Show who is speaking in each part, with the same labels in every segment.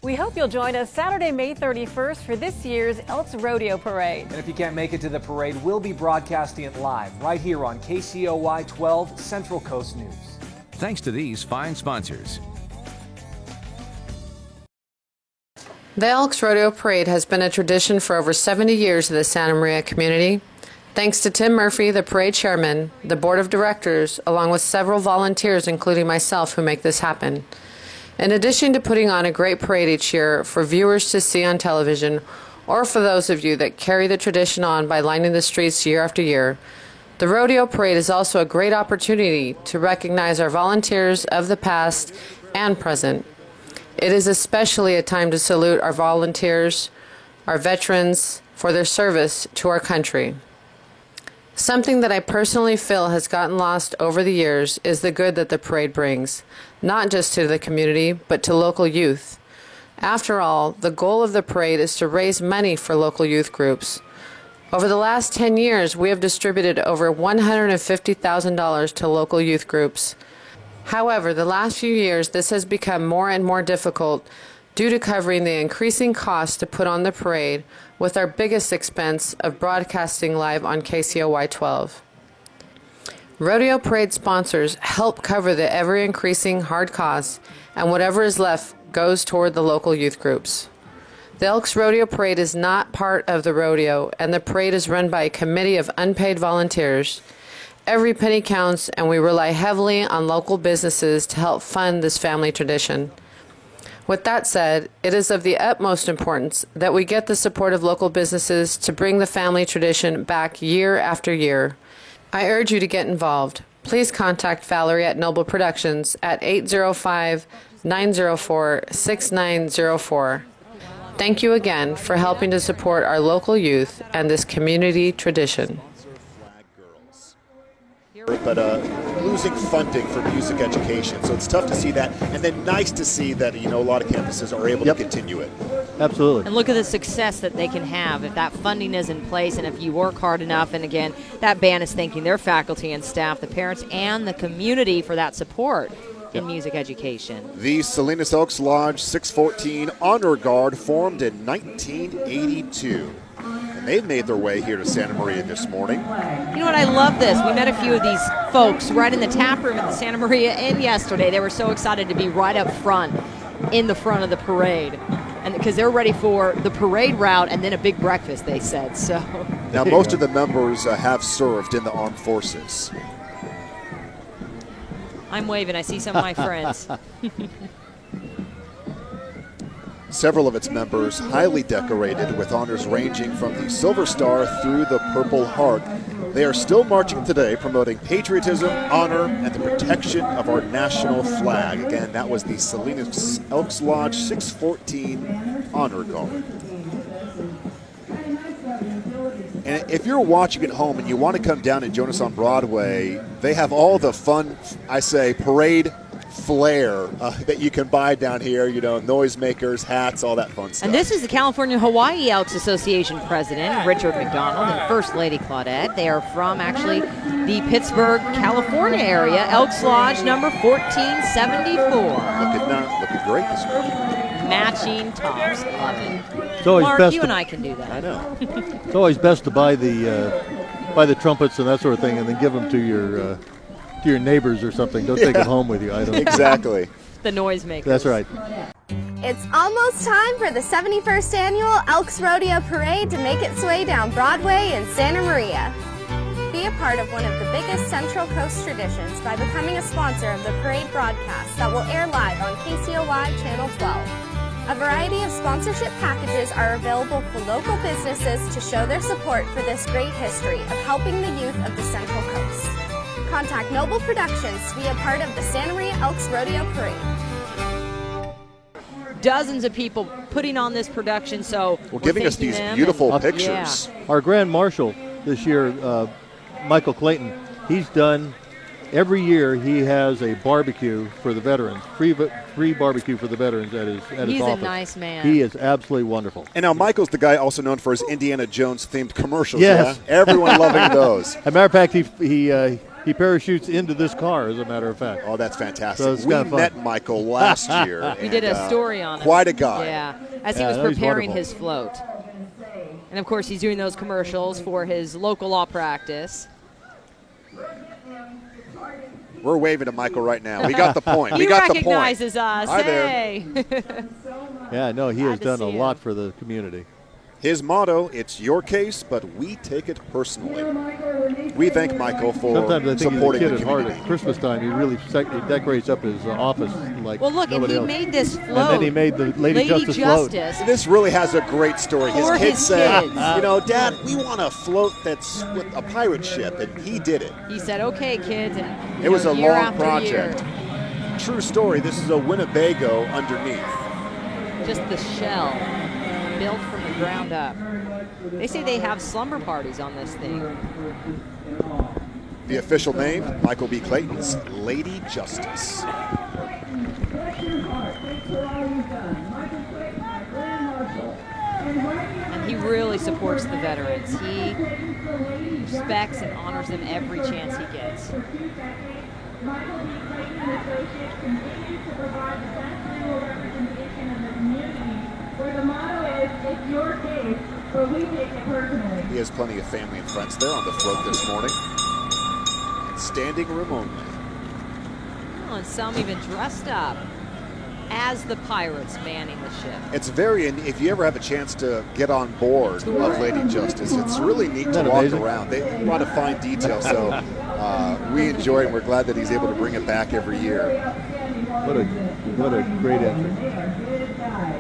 Speaker 1: We hope you'll join us Saturday, May 31st for this year's Elks Rodeo Parade.
Speaker 2: And if you can't make it to the parade, we'll be broadcasting it live right here on KCOY 12 Central Coast News.
Speaker 3: Thanks to these fine sponsors.
Speaker 4: The Elks Rodeo Parade has been a tradition for over 70 years in the Santa Maria community. Thanks to Tim Murphy, the parade chairman, the board of directors, along with several volunteers, including myself, who make this happen. In addition to putting on a great parade each year for viewers to see on television, or for those of you that carry the tradition on by lining the streets year after year, the Rodeo Parade is also a great opportunity to recognize our volunteers of the past and present. It is especially a time to salute our volunteers, our veterans, for their service to our country. Something that I personally feel has gotten lost over the years is the good that the parade brings, not just to the community, but to local youth. After all, the goal of the parade is to raise money for local youth groups. Over the last 10 years, we have distributed over $150,000 to local youth groups. However, the last few years, this has become more and more difficult due to covering the increasing cost to put on the parade, with our biggest expense of broadcasting live on KCOY 12. Rodeo Parade sponsors help cover the ever-increasing hard costs, and whatever is left goes toward the local youth groups. The Elks Rodeo Parade is not part of the rodeo, and the parade is run by a committee of unpaid volunteers. Every penny counts, and we rely heavily on local businesses to help fund this family tradition. With that said, it is of the utmost importance that we get the support of local businesses to bring the family tradition back year after year. I urge you to get involved. Please contact Valerie at Noble Productions at 805-904-6904. Thank you again for helping to support our local youth and this community tradition.
Speaker 5: But losing funding for music education, so it's tough to see that, and then nice to see that a lot of campuses are able to continue it.
Speaker 6: Absolutely.
Speaker 7: And look at the success that they can have if that funding is in place and if you work hard enough. And again, that band is thanking their faculty and staff, the parents, and the community for that support in music education.
Speaker 5: The Salinas Elks Lodge 614 Honor Guard formed in 1982. And they've made their way here to Santa Maria this morning.
Speaker 7: You know what? I love this. We met a few of these folks right in the tap room at the Santa Maria Inn yesterday. They were so excited to be right up front, in the front of the parade, and because they're ready for the parade route and then a big breakfast, they said. So
Speaker 5: now most of the members have served in the armed forces.
Speaker 7: I'm waving. I see some of my friends.
Speaker 5: Several of its members highly decorated with honors ranging from the Silver Star through the Purple Heart. They are still marching today, promoting patriotism, honor, and the protection of our national flag. Again, that was the Salinas Elks Lodge 614 Honor Guard. And if you're watching at home and you want to come down and join us on Broadway, they have all the fun, parade flair that you can buy down here, noisemakers, hats, all that fun stuff.
Speaker 7: And this is the California-Hawaii Elks Association president, Richard McDonald, and First Lady Claudette. They are from, actually, the Pittsburgh, California area, Elks Lodge number 1474.
Speaker 5: Looking great this morning.
Speaker 7: Matching tops. Love it.
Speaker 6: It's always
Speaker 7: Mark,
Speaker 6: best
Speaker 7: you and I can do that.
Speaker 5: I know.
Speaker 6: It's always best to buy the trumpets and that sort of thing, and then give them to your neighbors or something. Don't take them home with you. I don't.
Speaker 5: Exactly.
Speaker 7: The noisemakers.
Speaker 6: That's right.
Speaker 8: It's almost time for the 71st Annual Elks Rodeo Parade to make its way down Broadway in Santa Maria. Be a part of one of the biggest Central Coast traditions by becoming a sponsor of the parade broadcast that will air live on KCOY Channel 12. A variety of sponsorship packages are available for local businesses to show their support for this great history of helping the youth of the Central Coast. Contact Noble Productions to be a part of the Santa Maria Elks Rodeo Parade.
Speaker 7: Dozens of people putting on this production, so
Speaker 5: we're giving us these beautiful pictures.
Speaker 7: Yeah.
Speaker 6: Our Grand Marshal this year, Michael Clayton, he's done every year. He has a barbecue for the veterans, free barbecue for the veterans at his office.
Speaker 7: He's a nice man.
Speaker 6: He is absolutely wonderful.
Speaker 5: And now Michael's the guy also known for his Indiana Jones themed commercials.
Speaker 6: Yes,
Speaker 5: yeah? Everyone loving those.
Speaker 6: As a matter of fact, he parachutes into this car, as a matter of fact.
Speaker 5: Oh, that's fantastic.
Speaker 6: So it's
Speaker 5: we
Speaker 6: kinda fun.
Speaker 5: met Michael last year.
Speaker 7: We did a story on him.
Speaker 5: Quite a guy.
Speaker 7: Yeah, as he
Speaker 6: Yeah,
Speaker 7: was
Speaker 6: no, he's
Speaker 7: preparing
Speaker 6: wonderful.
Speaker 7: his float. And of course, he's doing those commercials for his local law practice.
Speaker 5: We're waving to Michael right now. We got the point.
Speaker 7: He
Speaker 5: we got the point.
Speaker 7: recognizes us.
Speaker 5: Hi there.
Speaker 7: Hey.
Speaker 6: Yeah, no, he has
Speaker 7: to
Speaker 6: done a
Speaker 7: see
Speaker 6: lot
Speaker 7: him.
Speaker 6: for the community.
Speaker 5: His motto, it's your case, but we take it personally. We thank Michael for
Speaker 6: Sometimes I think he's a
Speaker 5: supporting
Speaker 6: kid
Speaker 5: the
Speaker 6: at heart.
Speaker 5: community.
Speaker 6: At Christmas time, he really he decorates up his office like
Speaker 7: Well, look, and
Speaker 6: nobody
Speaker 7: he
Speaker 6: else.
Speaker 7: made this float.
Speaker 6: And then he made the Lady Justice float.
Speaker 5: This really has a great story. His
Speaker 7: For
Speaker 5: kids
Speaker 7: his
Speaker 5: said,
Speaker 7: kids.
Speaker 5: you know, Dad, we want a float that's with a pirate ship, and he did it.
Speaker 7: He said, okay, kids. And
Speaker 5: It was a
Speaker 7: year
Speaker 5: long
Speaker 7: after
Speaker 5: project.
Speaker 7: year,
Speaker 5: True story, this is a Winnebago underneath.
Speaker 7: just the shell built from the ground up. They say they have slumber parties on this thing.
Speaker 5: The official name, Michael B. Clayton's Lady Justice.
Speaker 7: And he really supports the veterans. He respects and honors them every chance he gets.
Speaker 5: He has plenty of family and friends there on the float this morning. Standing room only.
Speaker 7: Oh, and some even dressed up as the pirates manning the ship.
Speaker 5: It's very, and if you ever have a chance to get on board of Lady Justice, it's really neat to
Speaker 6: Isn't that
Speaker 5: walk
Speaker 6: amazing?
Speaker 5: around. They a lot of fine detail, so we enjoy it, and we're glad that he's able to bring it back every year.
Speaker 6: What a great entry.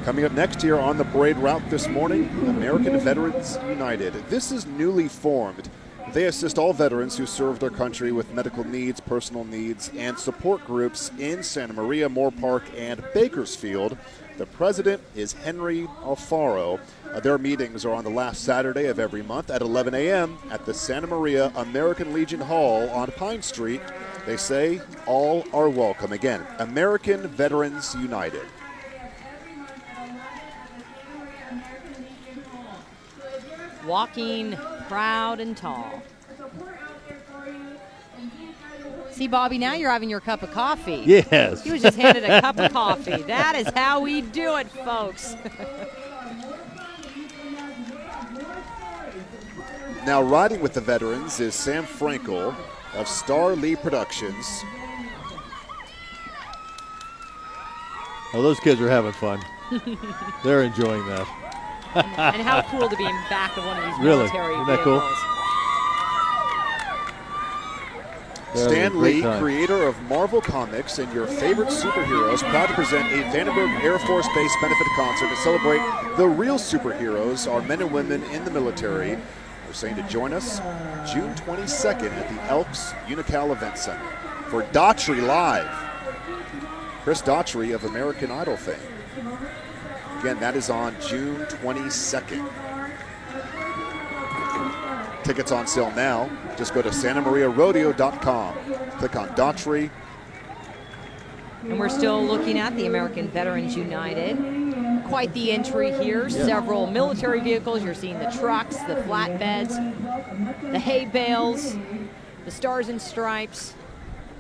Speaker 5: Coming up next here on the parade route this morning, American Veterans United. This is newly formed. They assist all veterans who served our country with medical needs, personal needs, and support groups in Santa Maria, Moore Park, and Bakersfield. The president is Henry Alfaro. Their meetings are on the last Saturday of every month at 11 a.m. at the Santa Maria American Legion Hall on Pine Street. They say all are welcome. Again, American Veterans United.
Speaker 7: Walking proud and tall. See, Bobby, now you're having your cup of coffee.
Speaker 6: Yes.
Speaker 7: He was just handed a cup of coffee. That is how we do it, folks.
Speaker 5: Now riding with the veterans is Sam Frankel of Star Lee Productions.
Speaker 6: Oh, those kids are having fun. They're enjoying that.
Speaker 7: And how cool to be in back of one of these
Speaker 6: Really?
Speaker 7: military
Speaker 6: Isn't that cool?
Speaker 7: vehicles.
Speaker 6: They're having a
Speaker 5: Stan
Speaker 6: great
Speaker 5: Lee,
Speaker 6: time.
Speaker 5: creator of Marvel Comics and your favorite superheroes, proud to present a Vandenberg Air Force Base benefit concert to celebrate the real superheroes, our men and women in the military. We're saying to join us June 22nd at the Elks Unocal Event Center for Daughtry Live. Chris Daughtry of American Idol fame. Again, that is on June 22nd. Tickets on sale now. Just go to santamariarodeo.com. Click on Daughtry.
Speaker 7: And we're still looking at the American Veterans United. Quite the entry here. Several military vehicles. You're seeing the trucks, the flatbeds, the hay bales, the stars and stripes.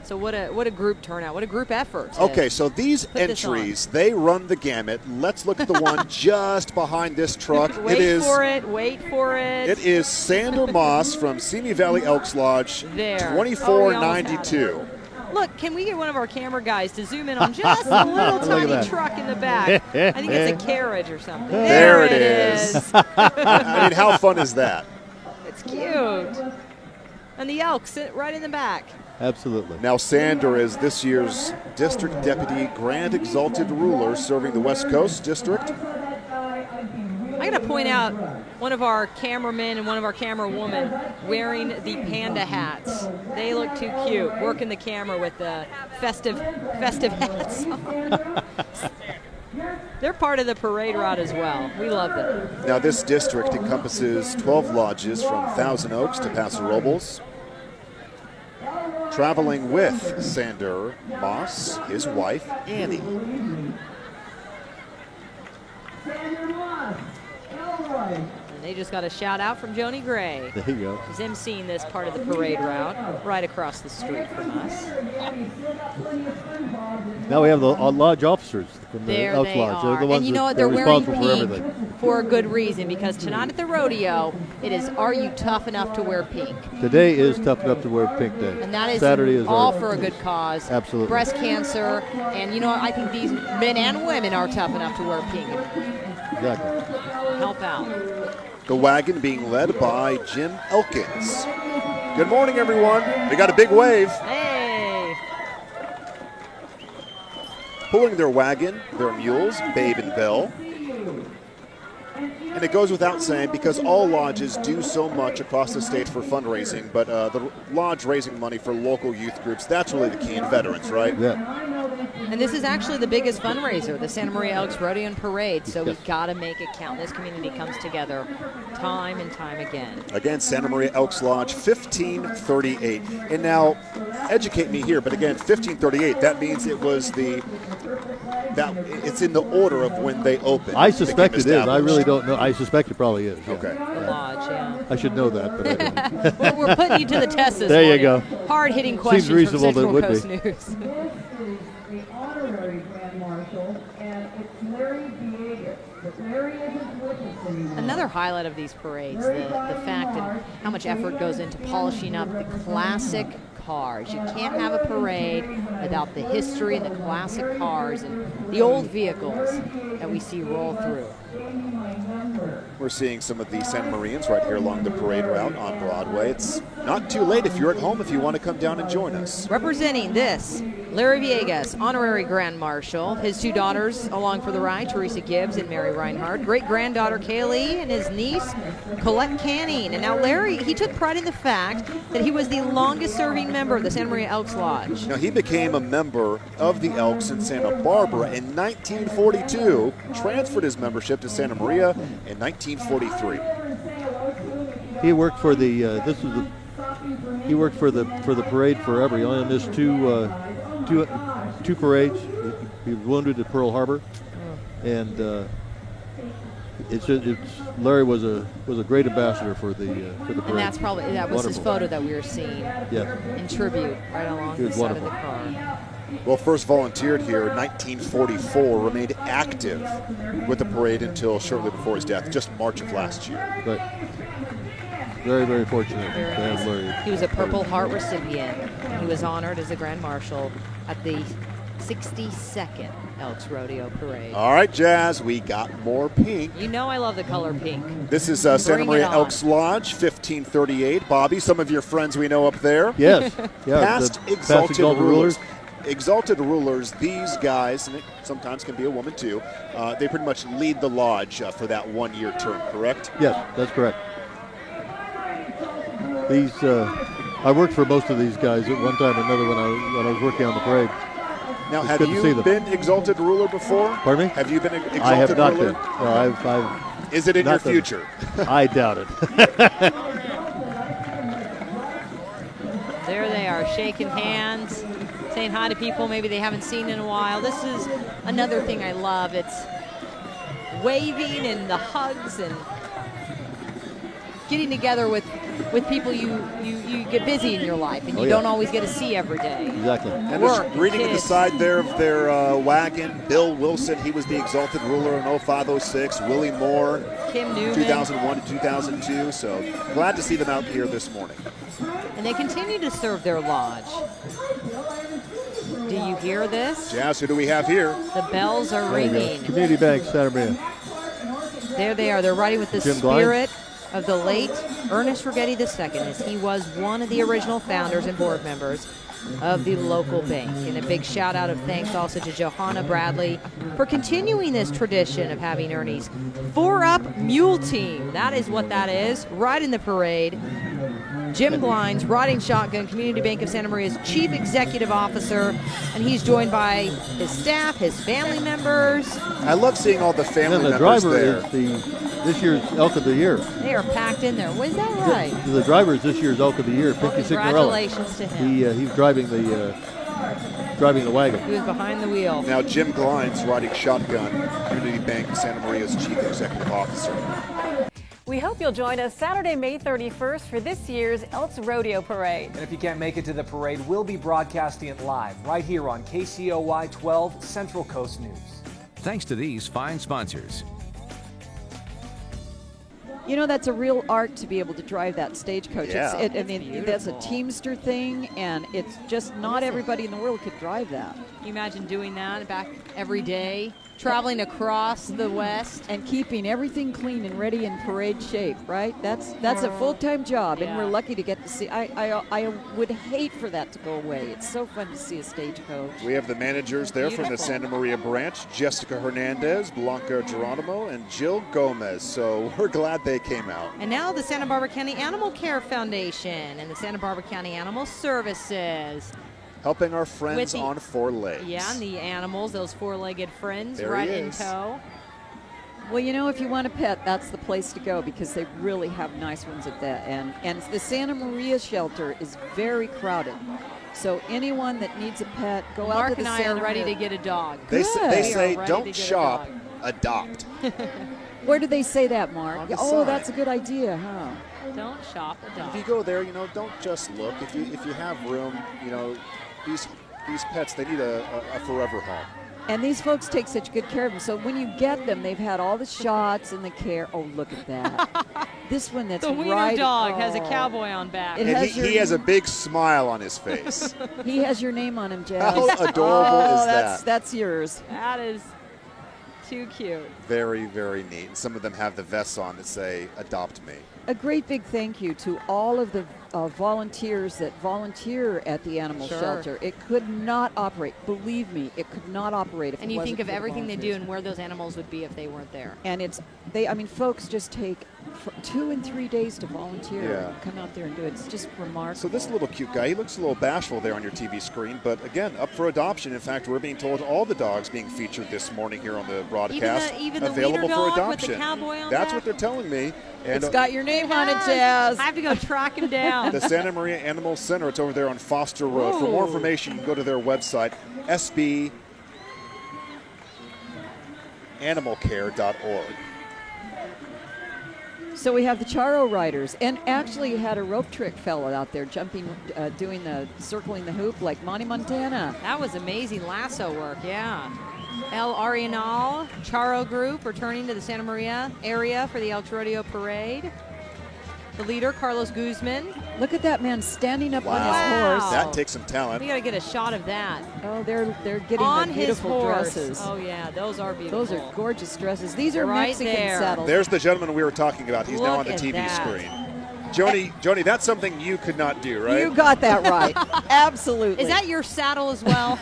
Speaker 7: So what a group turnout. What a group effort. to
Speaker 5: Okay, so these
Speaker 7: put this on.
Speaker 5: entries, they run the gamut. Let's look at the one just behind this truck.
Speaker 7: Wait for it. Wait for it.
Speaker 5: It is Sander Moss from Simi Valley Elks Lodge,
Speaker 7: There.
Speaker 5: 2492.
Speaker 7: Look, can we get one of our camera guys to zoom in on just a little tiny
Speaker 6: that.
Speaker 7: truck in the back? I think it's a carriage or something.
Speaker 5: There it
Speaker 7: is.
Speaker 5: is. I mean, how fun is that?
Speaker 7: It's cute. And the Elks sit right in the back.
Speaker 6: Absolutely.
Speaker 5: Now, Sander is this year's District Deputy Grand Exalted Ruler serving the West Coast District.
Speaker 7: I got to point out one of our cameramen and one of our camera women wearing the panda hats. They look too cute, working the camera with the festive hats on. They're part of the parade route as well. We love them.
Speaker 5: Now, this district encompasses 12 lodges from Thousand Oaks to Paso Robles. Traveling with Sander Moss, his wife, Annie.
Speaker 7: And they just got a shout out from Joni Gray.
Speaker 6: There you go.
Speaker 7: Who's emceeing this part of the parade route right across the street from us.
Speaker 6: Now we have the lodge officers from the
Speaker 7: There
Speaker 6: Elks
Speaker 7: they
Speaker 6: Lodge. They're
Speaker 7: are.
Speaker 6: the ones
Speaker 7: And you know what?
Speaker 6: that are
Speaker 7: They're wearing
Speaker 6: responsible for
Speaker 7: pink
Speaker 6: everything.
Speaker 7: for a good reason, because tonight at the rodeo, it is, are you tough enough to wear pink?
Speaker 6: Today is tough enough to wear pink day.
Speaker 7: And that is
Speaker 6: Saturday is
Speaker 7: all
Speaker 6: our-
Speaker 7: for a good cause.
Speaker 6: Absolutely.
Speaker 7: Breast cancer. And you know what? I think these men and women are tough enough to wear pink and
Speaker 6: Exactly.
Speaker 7: help out.
Speaker 5: The wagon being led by Jim Elkins. Good morning, everyone. We got a big wave.
Speaker 7: Hey!
Speaker 5: Pulling their wagon, their mules, Babe and Belle. And it goes without saying, because all lodges do so much across the state for fundraising, but the lodge raising money for local youth groups, that's really the key, in veterans, right?
Speaker 6: Yeah.
Speaker 7: And this is actually the biggest fundraiser, the Santa Maria Elks Rodeo and Parade, so we've got to make it count. This community comes together time and time again.
Speaker 5: Again, Santa Maria Elks Lodge, 1538. And now, educate me here, but again, 1538, that means it was it's in the order of when they opened.
Speaker 6: I suspect it is. I
Speaker 5: established.
Speaker 6: really don't know. I suspect it probably is. Yeah.
Speaker 5: Okay.
Speaker 7: The lodge, yeah.
Speaker 6: I should know that, but I didn't.
Speaker 7: Well, we're putting you to the test this
Speaker 6: There you
Speaker 7: morning.
Speaker 6: go.
Speaker 7: Hard-hitting questions from
Speaker 6: reasonable that it
Speaker 7: Central
Speaker 6: would
Speaker 7: Coast
Speaker 6: be.
Speaker 7: News.
Speaker 9: The honorary Grand Marshal, and it's Larry Villegas. But Larry isn't with us anymore.
Speaker 7: Another highlight of these parades, the fact and how much effort goes into polishing up the classic cars. You can't have a parade without the history and the classic cars and the old vehicles that we see roll through.
Speaker 5: We're seeing some of the Santa Marians right here along the parade route on Broadway. It's not too late if you're at home, if you want to come down and join us.
Speaker 7: Representing this, Larry Villegas, honorary Grand Marshal. His two daughters along for the ride, Teresa Gibbs and Mary Reinhardt. Great-granddaughter Kaylee and his niece, Colette Canning. And now Larry, he took pride in the fact that he was the longest-serving member of the Santa Maria Elks Lodge.
Speaker 5: Now, he became a member of the Elks in Santa Barbara in 1942, transferred his membership to Santa Maria in 1943.
Speaker 6: He worked for the. He worked for the parade forever. He only missed two parades. He was wounded at Pearl Harbor, and Larry was a great ambassador for the parade.
Speaker 7: And that's probably, that was his
Speaker 6: Wonderful.
Speaker 7: photo that we were seeing
Speaker 6: Yeah.
Speaker 7: in tribute right along
Speaker 6: He
Speaker 7: the
Speaker 6: was
Speaker 7: side of the
Speaker 6: wonderful.
Speaker 7: car.
Speaker 5: Well, first volunteered here in 1944, remained active with the parade until shortly before his death, just March of last year.
Speaker 6: But very, very fortunate
Speaker 7: Very
Speaker 6: to have
Speaker 7: nice.
Speaker 6: Larry.
Speaker 7: He was a Purple Heart recipient. He was honored as a Grand Marshal at the 62nd Elks Rodeo Parade.
Speaker 5: All right, Jazz, we got more pink.
Speaker 7: You know I love the color pink.
Speaker 5: This is Santa
Speaker 7: Bring it
Speaker 5: Maria
Speaker 7: on.
Speaker 5: Elks Lodge, 1538. Bobby, some of your friends we know up there.
Speaker 6: Yes. Yeah.
Speaker 5: Past
Speaker 6: the
Speaker 5: exalted
Speaker 6: Exalted
Speaker 5: rulers. Exalted rulers, these guys, and it sometimes can be a woman too, they pretty much lead the lodge for that one-year term, correct?
Speaker 6: Yes, that's correct. These, I worked for most of these guys at one time or another when I was working on the parade.
Speaker 5: Now,
Speaker 6: It's
Speaker 5: have
Speaker 6: good to see
Speaker 5: you
Speaker 6: them.
Speaker 5: been exalted ruler before?
Speaker 6: Pardon me?
Speaker 5: Have you been exalted
Speaker 6: I have not
Speaker 5: ruler?
Speaker 6: been. No, I've
Speaker 5: Is it in
Speaker 6: not
Speaker 5: your
Speaker 6: done it.
Speaker 5: future?
Speaker 6: I doubt it.
Speaker 7: There they are, shaking hands, saying hi to people maybe they haven't seen in a while. This is another thing I love. It's waving and the hugs and getting together with people you get busy in your life and you
Speaker 6: yeah.
Speaker 7: don't always get to see every day.
Speaker 6: Exactly.
Speaker 5: And
Speaker 7: Work,
Speaker 5: there's reading at the
Speaker 7: kids.
Speaker 5: side there of their wagon, Bill Wilson, he was the exalted ruler in 0506. Willie Moore,
Speaker 7: Kim Newman.
Speaker 5: 2001 to 2002. So glad to see them out here this morning.
Speaker 7: And they continue to serve their lodge. Do you hear this?
Speaker 5: Jazz, who do we have here?
Speaker 7: The bells are
Speaker 6: There you go.
Speaker 7: ringing.
Speaker 6: Community Bank, Santa Maria.
Speaker 7: There they are. They're riding with the
Speaker 6: Jim Glide.
Speaker 7: spirit of the late Ernest Rigetti II, as he was one of the original founders and board members of the local bank. And a big shout out of thanks also to Johanna Bradley for continuing this tradition of having Ernie's 4-Up Mule Team. That is what that is, riding the parade. Jim Glines, riding shotgun, Community Bank of Santa Maria's Chief Executive Officer, and he's joined by his staff, his family members.
Speaker 5: I love seeing all the family
Speaker 6: And the
Speaker 5: members
Speaker 6: driver
Speaker 5: there.
Speaker 6: is this year's Elk of the Year.
Speaker 7: They are packed in there. Was that right?
Speaker 6: The driver is this year's Elk of the Year,
Speaker 7: Well,
Speaker 6: Pinky Signorella.
Speaker 7: congratulations to him.
Speaker 6: He was driving the wagon.
Speaker 7: He was behind the wheel.
Speaker 5: Now Jim Glines riding shotgun, Community Bank Santa Maria's Chief Executive Officer.
Speaker 1: We hope you'll join us Saturday, May 31st for this year's Elks Rodeo Parade.
Speaker 2: And if you can't make it to the parade, we'll be broadcasting it live right here on KCOY 12 Central Coast News.
Speaker 3: Thanks to these fine sponsors.
Speaker 10: You know, that's a real art to be able to drive that stagecoach.
Speaker 5: Yeah.
Speaker 10: I mean, that's a Teamster thing, and it's just not everybody in the world could drive that.
Speaker 7: Can you imagine doing that back every day, traveling across the West?
Speaker 10: And keeping everything clean and ready in parade shape, right? That's a full-time job, and
Speaker 7: Yeah.
Speaker 10: we're lucky to get to see. I would hate for that to go away. It's so fun to see a stagecoach.
Speaker 5: We have the managers there from the
Speaker 7: Beautiful.
Speaker 5: Santa Maria branch, Jessica Hernandez, Blanca Geronimo, and Jill Gomez. So we're glad they came out.
Speaker 7: And now the Santa Barbara County Animal Care Foundation and the Santa Barbara County Animal Services.
Speaker 5: Helping our friends
Speaker 7: With the-
Speaker 5: on 4 legs.
Speaker 7: Yeah, and the animals, those four-legged friends,
Speaker 5: There
Speaker 7: right
Speaker 5: he
Speaker 7: in
Speaker 5: is.
Speaker 7: tow.
Speaker 10: Well, you know, if you want a pet, that's the place to go because they really have nice ones at that. And the Santa Maria shelter is very crowded. So anyone that needs a pet, go out
Speaker 7: Mark
Speaker 10: to the
Speaker 7: and I
Speaker 10: Santa
Speaker 7: are ready
Speaker 10: Maria.
Speaker 7: to get a dog.
Speaker 5: They
Speaker 10: Good.
Speaker 5: they
Speaker 10: We
Speaker 5: say,
Speaker 7: are ready to
Speaker 5: don't
Speaker 7: get a
Speaker 5: shop,
Speaker 7: dog."
Speaker 5: adopt.
Speaker 10: Where do they say that, Mark?
Speaker 5: On the
Speaker 10: Oh,
Speaker 5: side.
Speaker 10: that's a good idea, huh?
Speaker 7: Don't shop a
Speaker 5: If you
Speaker 7: dog.
Speaker 5: go there, you know, don't just look. If you have room, you know, these pets, they need a forever home.
Speaker 10: And these folks take such good care of them. So when you get them, they've had all the shots and the care. Oh, look at that. This one that's
Speaker 7: The wiener
Speaker 10: right.
Speaker 7: dog has a
Speaker 10: oh.
Speaker 7: cowboy on back.
Speaker 10: It
Speaker 5: And
Speaker 10: has
Speaker 5: he has a big smile on his face.
Speaker 10: He has your name on him, Jazz.
Speaker 5: How adorable
Speaker 10: oh,
Speaker 5: is that?
Speaker 10: That's yours.
Speaker 7: That is too cute.
Speaker 5: Very, very neat. And some of them have the vests on that say, adopt me.
Speaker 10: A great big thank you to all of the volunteers that volunteer at the animal
Speaker 7: Sure.
Speaker 10: shelter. It could not operate. Believe me, it could not operate if
Speaker 7: And
Speaker 10: it
Speaker 7: you
Speaker 10: wasn't
Speaker 7: think of
Speaker 10: for the
Speaker 7: everything they do
Speaker 10: volunteers.
Speaker 7: and where those animals would be if they weren't there.
Speaker 10: And folks just take 2 and 3 days to volunteer
Speaker 5: Yeah.
Speaker 10: and come out there and do it. It's just remarkable.
Speaker 5: So this little cute guy, he looks a little bashful there on your TV screen, but again, up for adoption. In fact, we're being told all the dogs being featured this morning here on the broadcast
Speaker 7: Even the
Speaker 5: available
Speaker 7: wiener
Speaker 5: for
Speaker 7: dog with the
Speaker 5: adoption.
Speaker 7: cowboy on
Speaker 5: That's
Speaker 7: back?
Speaker 5: what they're telling me. And
Speaker 10: It's got your name on it, Jazz.
Speaker 7: I have to go track him down.
Speaker 5: the Santa Maria Animal Center, it's over there on Foster Road. For more
Speaker 7: Ooh.
Speaker 5: information, you can go to their website, sbanimalcare.org.
Speaker 10: So we have the Charo riders, and actually you had a rope trick fellow out there jumping, doing circling the hoop like Monty Montana.
Speaker 7: That was amazing lasso work, yeah. El Arenal Charo Group returning to the Santa Maria area for the Elks Rodeo Parade. The leader, Carlos Guzman.
Speaker 10: Look at that man standing up on
Speaker 7: Wow.
Speaker 10: his horse.
Speaker 5: That takes some talent.
Speaker 7: We got to get a shot of that.
Speaker 10: Oh, they're getting
Speaker 7: On
Speaker 10: the
Speaker 7: his
Speaker 10: beautiful
Speaker 7: horse.
Speaker 10: dresses.
Speaker 7: Oh, yeah, those are beautiful.
Speaker 10: Those are gorgeous dresses. These are
Speaker 7: Right
Speaker 10: Mexican
Speaker 7: there.
Speaker 10: saddles.
Speaker 5: There's the gentleman we were talking about. He's now
Speaker 7: Look
Speaker 5: on the
Speaker 7: at
Speaker 5: TV
Speaker 7: that.
Speaker 5: screen. Joni, that's something you could not do, right?
Speaker 10: You got that right. Absolutely.
Speaker 7: Is that your saddle as well?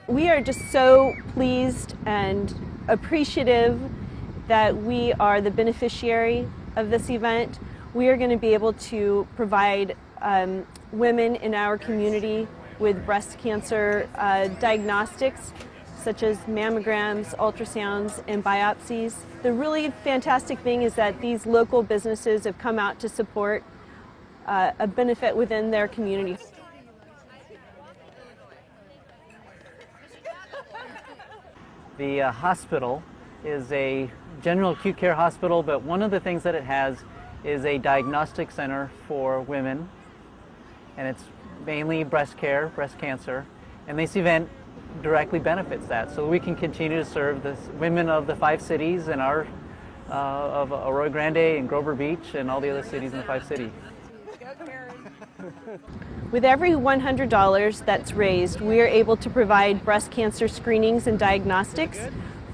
Speaker 11: We are just so pleased and appreciative that we are the beneficiary of this event. We are going to be able to provide women in our community with breast cancer diagnostics, such as mammograms, ultrasounds, and biopsies. The really fantastic thing is that these local businesses have come out to support a benefit within their community.
Speaker 12: The hospital is a general acute care hospital, but one of the things that it has is a diagnostic center for women, and it's mainly breast care, breast cancer, and this event directly benefits that. So we can continue to serve the women of the 5 cities and of Arroyo Grande and Grover Beach and all the other cities in the 5 cities.
Speaker 11: With every $100 that's raised, we are able to provide breast cancer screenings and diagnostics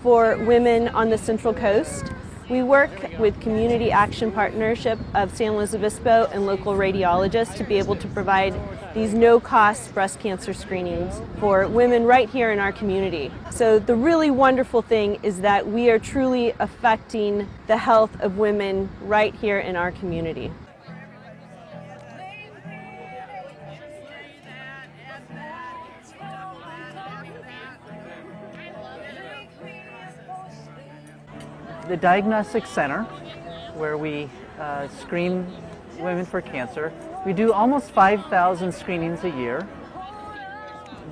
Speaker 11: for women on the Central Coast. We work with Community Action Partnership of San Luis Obispo and local radiologists to be able to provide these no-cost breast cancer screenings for women right here in our community. So the really wonderful thing is that we are truly affecting the health of women right here in our community.
Speaker 12: The Diagnostic Center, where we screen women for cancer, we do almost 5,000 screenings a year.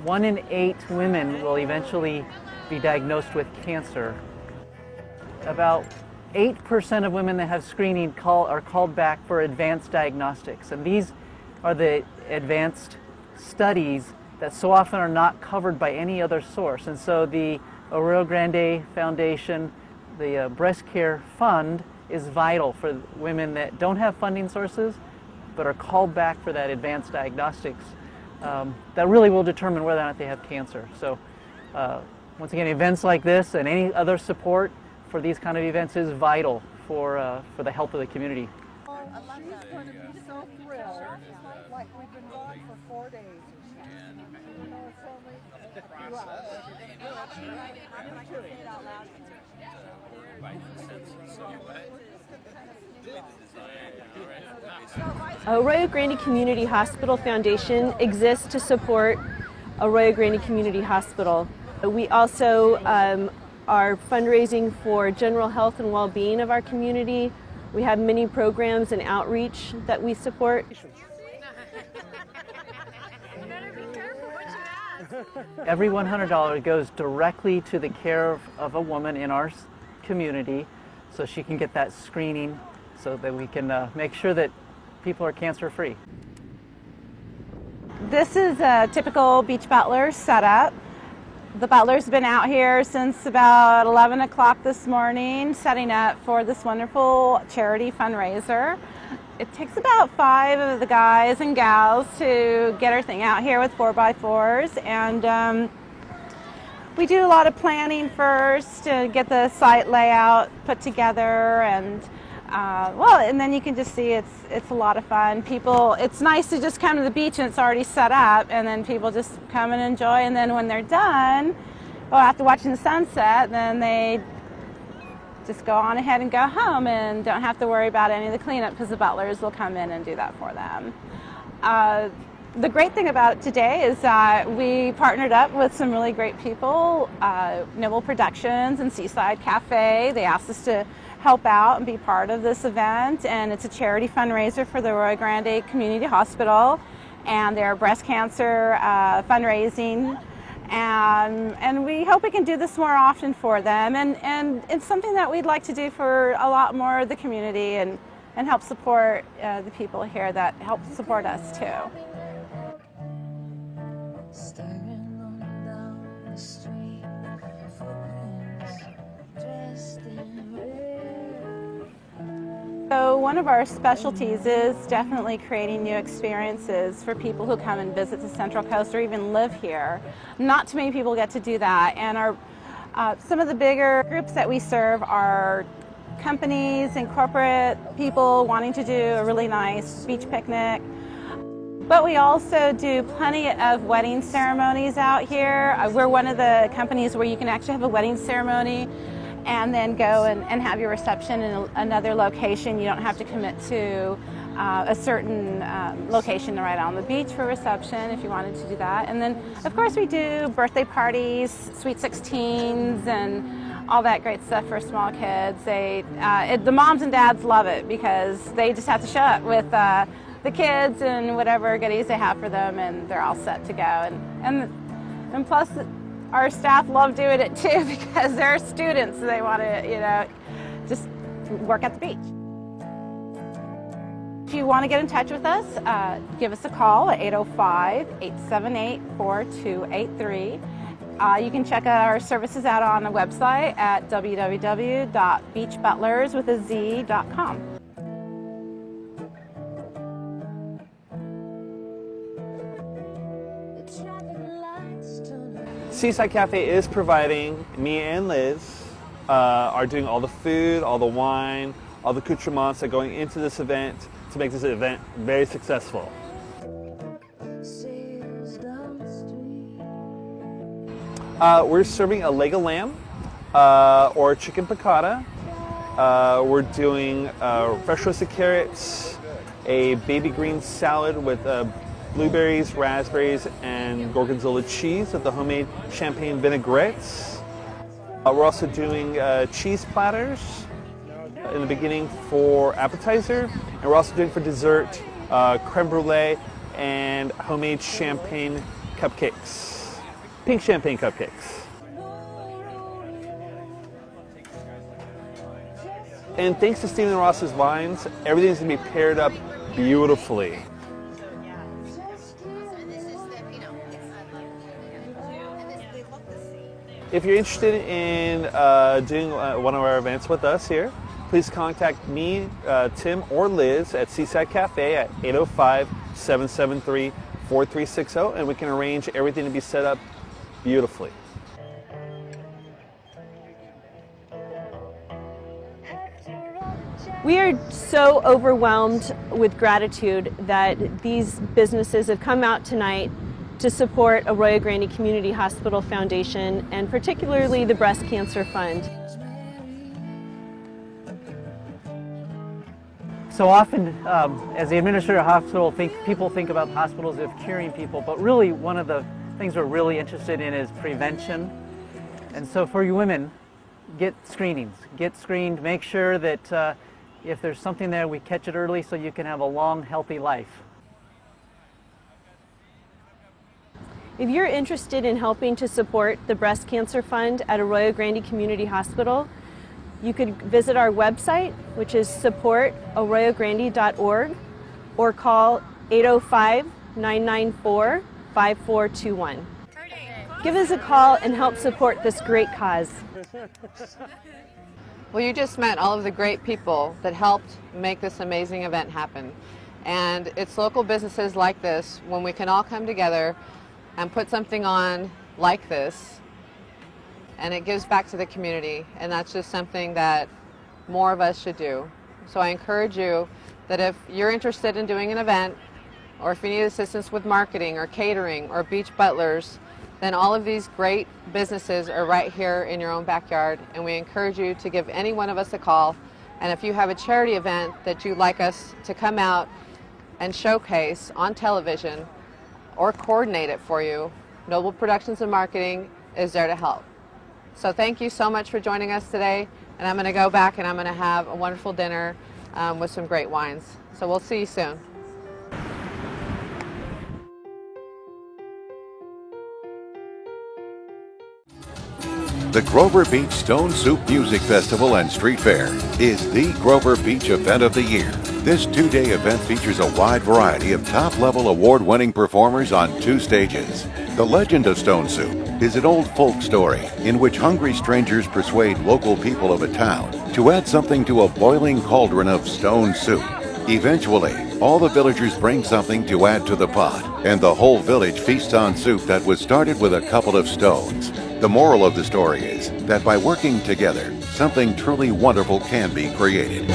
Speaker 12: 1 in 8 women will eventually be diagnosed with cancer. About 8% of women that have screening are called back for advanced diagnostics, and these are the advanced studies that so often are not covered by any other source. And so the Arroyo Grande Foundation, the Breast Care Fund, is vital for women that don't have funding sources but are called back for that advanced diagnostics that really will determine whether or not they have cancer. So once again, events like this and any other support for these kind of events is vital for the health of the community.
Speaker 9: She's going to be so thrilled, like we've been gone for 4 days or something. You know, it's only a few hours.
Speaker 11: Arroyo Grande Community Hospital Foundation exists to support Arroyo Grande Community Hospital. We also are fundraising for general health and well-being of our community. We have many programs and outreach that we support.
Speaker 12: Every $100 goes directly to the care of a woman in our community so she can get that screening so that we can make sure that people are cancer-free.
Speaker 13: This is a typical Beach Butler setup. The Butler's been out here since about 11 o'clock this morning setting up for this wonderful charity fundraiser. It takes about 5 of the guys and gals to get everything out here with 4x4s, and we do a lot of planning first to get the site layout put together, and and then you can just see it's a lot of fun. It's nice to just come to the beach and it's already set up, and then people just come and enjoy, and then when they're done, after watching the sunset, then they just go on ahead and go home and don't have to worry about any of the cleanup because the butlers will come in and do that for them. The great thing about it today is we partnered up with some really great people, Nibble Productions and Seaside Cafe. They asked us to help out and be part of this event, and it's a charity fundraiser for the Arroyo Grande Community Hospital and their breast cancer fundraising. And we hope we can do this more often for them, and it's something that we'd like to do for a lot more of the community and help support the people here that help support us too. So one of our specialties is definitely creating new experiences for people who come and visit the Central Coast or even live here. Not too many people get to do that, and some of the bigger groups that we serve are companies and corporate people wanting to do a really nice beach picnic. But we also do plenty of wedding ceremonies out here. We're one of the companies where you can actually have a wedding ceremony and then go and have your reception in another location. You don't have to commit to a certain location right on the beach for reception if you wanted to do that. And then, of course, we do birthday parties, sweet 16s, and all that great stuff for small kids. The moms and dads love it because they just have to show up with the kids and whatever goodies they have for them, and they're all set to go. And plus, our staff love doing it too because they're students, so they want to, just work at the beach. If you want to get in touch with us, give us a call at 805-878-4283. You can check out our services out on the website at www.beachbutlers.com.
Speaker 14: Seaside Cafe is providing me and Liz are doing all the food, all the wine, all the accoutrements that are going into this event to make this event very successful. We're serving a leg of lamb or chicken piccata. We're doing fresh roasted carrots, a baby green salad with blueberries, raspberries, and gorgonzola cheese with the homemade champagne vinaigrettes. We're also doing cheese platters in the beginning for appetizer, and we're also doing for dessert creme brulee and homemade champagne cupcakes, pink champagne cupcakes. And thanks to Stephen Ross's wines, everything's going to be paired up beautifully. If you're interested in doing one of our events with us here, please contact me, Tim, or Liz at Seaside Cafe at 805-773-4360, and we can arrange everything to be set up beautifully.
Speaker 11: We are so overwhelmed with gratitude that these businesses have come out tonight to support Arroyo Grande Community Hospital Foundation, and particularly the Breast Cancer Fund.
Speaker 12: So often, as the administrator of the hospital, people think about hospitals as curing people, but really one of the things we're really interested in is prevention. And so for you women, get screenings. Get screened, make sure that if there's something there, we catch it early so you can have a long, healthy life.
Speaker 11: If you're interested in helping to support the Breast Cancer Fund at Arroyo Grande Community Hospital, you could visit our website, which is supportarroyogrande.org, or call 805-994-5421. Give us a call and help support this great cause.
Speaker 4: Well, you just met all of the great people that helped make this amazing event happen. And it's local businesses like this, when we can all come together and put something on like this, and it gives back to the community, and that's just something that more of us should do. So I encourage you that if you're interested in doing an event, or if you need assistance with marketing or catering or beach butlers, then all of these great businesses are right here in your own backyard, and we encourage you to give any one of us a call. And if you have a charity event that you'd like us to come out and showcase on television or coordinate it for you, Noble Productions and Marketing is there to help. So thank you so much for joining us today, and I'm going to go back and I'm going to have a wonderful dinner with some great wines. So we'll see you soon.
Speaker 3: The Grover Beach Stone Soup Music Festival and Street Fair is the Grover Beach event of the year. This two-day event features a wide variety of top-level award-winning performers on 2 stages. The legend of Stone Soup is an old folk story in which hungry strangers persuade local people of a town to add something to a boiling cauldron of stone soup. Eventually, all the villagers bring something to add to the pot, and the whole village feasts on soup that was started with a couple of stones. The moral of the story is that by working together, something truly wonderful can be created.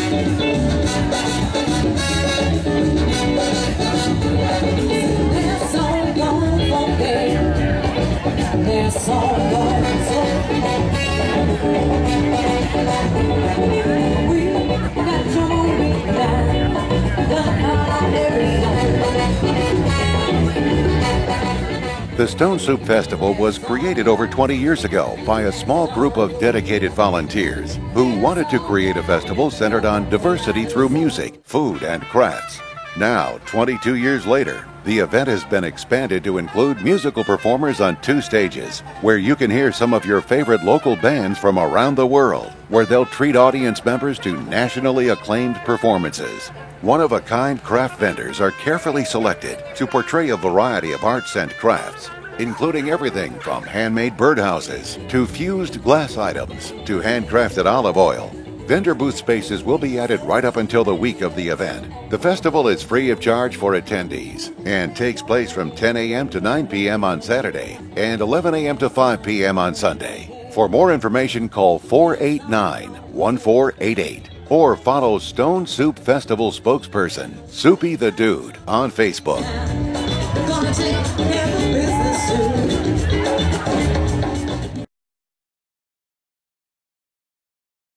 Speaker 3: The Stone Soup Festival was created over 20 years ago by a small group of dedicated volunteers who wanted to create a festival centered on diversity through music, food, and crafts. Now, 22 years later, the event has been expanded to include musical performers on 2 stages, where you can hear some of your favorite local bands from around the world, where they'll treat audience members to nationally acclaimed performances. One-of-a-kind craft vendors are carefully selected to portray a variety of arts and crafts, including everything from handmade birdhouses to fused glass items to handcrafted olive oil. Vendor booth spaces will be added right up until the week of the event. The festival is free of charge for attendees and takes place from 10 a.m. to 9 p.m. on Saturday and 11 a.m. to 5 p.m. on Sunday. For more information, call 489-1488 or follow Stone Soup Festival spokesperson Soupy the Dude on Facebook.